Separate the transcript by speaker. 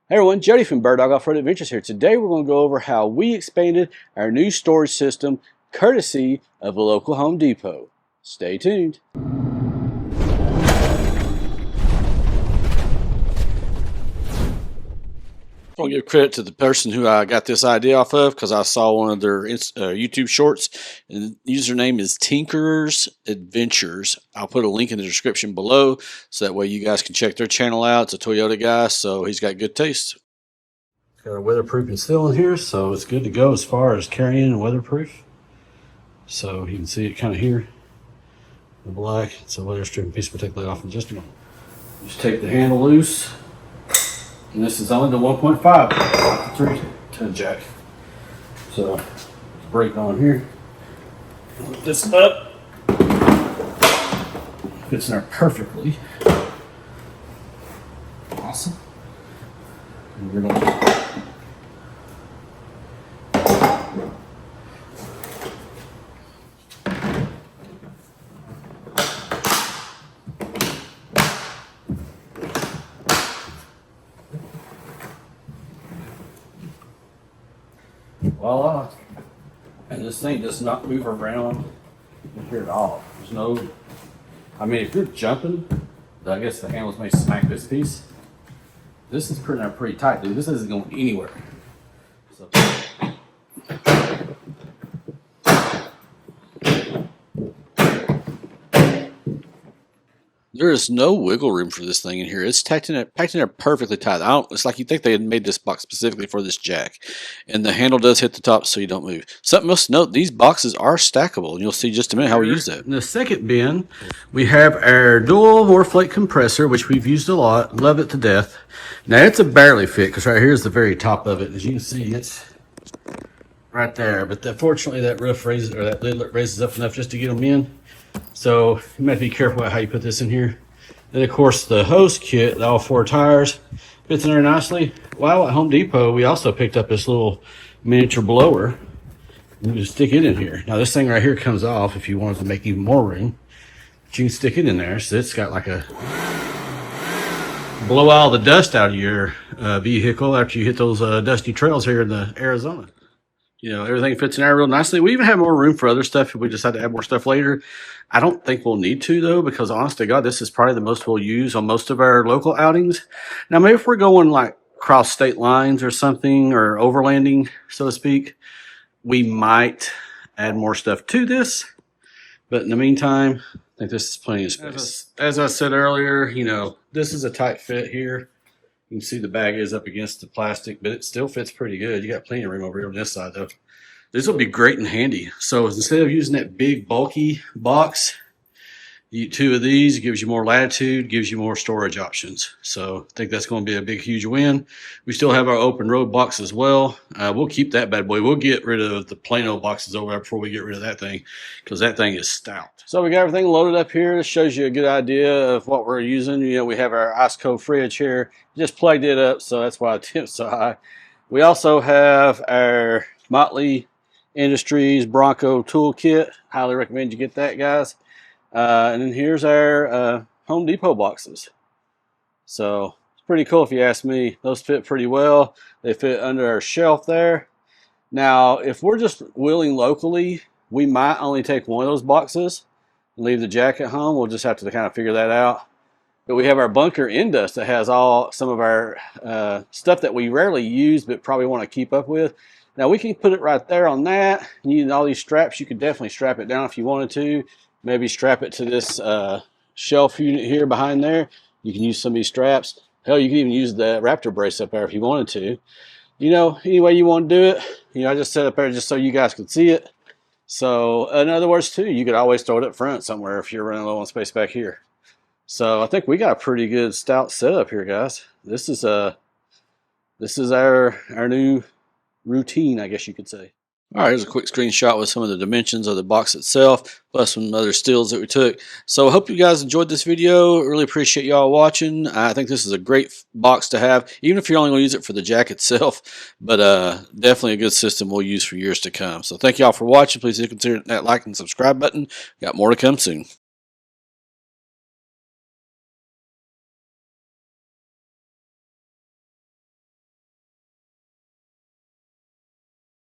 Speaker 1: Hey everyone, Jody from Bird Dog Off-Road Adventures here. Today we're going to go over how we expanded our new storage system courtesy of a local Home Depot. Stay tuned. I'll give credit to the person who I got this idea off of because I saw one of their YouTube shorts, and the username is Tinkerers Adventures. I'll put a link in the description below so that way you guys can check their channel out. It's a Toyota guy, so he's got good taste. It's got a weatherproofing seal in here, so it's good to go as far as carrying and weatherproof. So you can see it kind of here, the black. It's a weather stripping piece. We'll take that off in just a moment. Just take the handle loose. And this is only the 1.5, not the 3-ton jack. So, brake on here. Lift this up. Fits in there perfectly. Awesome. And we're going to voila. And this thing does not move around in here at all. There's no, I mean, if you're jumping, I guess the handles may smack this piece. This is pretty tight, dude. This isn't going anywhere. So. There is no wiggle room for this thing in here. It's packed in there perfectly tight. It's like you think they had made this box specifically for this jack. And the handle does hit the top so you don't move. Something else to note, these boxes are stackable. And you'll see just a minute how we use that. In the second bin, we have our dual Moreflake compressor, which we've used a lot. Love it to death. Now, it's a barely fit because right here is the very top of it. As you can see, it's right there. But fortunately, that roof raises, or that lid raises up enough just to get them in. So you might be careful about how you put this in here. Then of course the hose kit, all 4 tires, fits in there nicely. While at Home Depot, we also picked up this little miniature blower. You just stick it in here. Now this thing right here comes off if you wanted to make even more room. But you can stick it in there. So it's got like a blow all the dust out of your vehicle after you hit those dusty trails here in the Arizona. You know, everything fits in there real nicely. We even have more room for other stuff if we decide to add more stuff later. I don't think we'll need to, though, because honest to God, this is probably the most we'll use on most of our local outings. Now, maybe if we're going like cross state lines or something, or overlanding, so to speak, we might add more stuff to this. But in the meantime, I think this is plenty of space. As I said earlier, you know, this is a tight fit here. You can see the bag is up against the plastic, but it still fits pretty good. You got plenty of room over here on this side, though. This will be great and handy. So instead of using that big, bulky box, you 2 of these gives you more latitude, gives you more storage options. So I think that's going to be a big, huge win. We still have our open road box as well. We'll keep that bad boy. We'll get rid of the plain old boxes over there before we get rid of that thing, because that thing is stout. So we got everything loaded up here. This shows you a good idea of what we're using. You know, we have our ice cold fridge here. Just plugged it up, so that's why the temp's so high. We also have our Motley Industries Bronco toolkit. Highly recommend you get that, guys. And then here's our Home Depot boxes. So it's pretty cool if you ask me. Those fit pretty well. They fit under our shelf there. Now, if we're just wheeling locally, we might only take one of those boxes and leave the jack at home. We'll just have to kind of figure that out. But we have our bunker indust that has some of our stuff that we rarely use but probably want to keep up with. Now we can put it right there on that. You need all these straps. You could definitely strap it down if you wanted to. Maybe strap it to this shelf unit here behind there. You can use some of these straps. Hell, you can even use the Raptor brace up there if you wanted to. You know, any way you want to do it. You know, I just set up there just so you guys could see it. So in other words too, you could always throw it up front somewhere if you're running low on space back here. So I think we got a pretty good stout setup here, guys. This is our new routine, I guess you could say. All right, here's a quick screenshot with some of the dimensions of the box itself, plus some other stills that we took. So I hope you guys enjoyed this video. Really appreciate y'all watching. I think this is a great box to have, even if you're only going to use it for the jack itself. But definitely a good system we'll use for years to come. So thank y'all for watching. Please consider that like and subscribe button. Got more to come soon.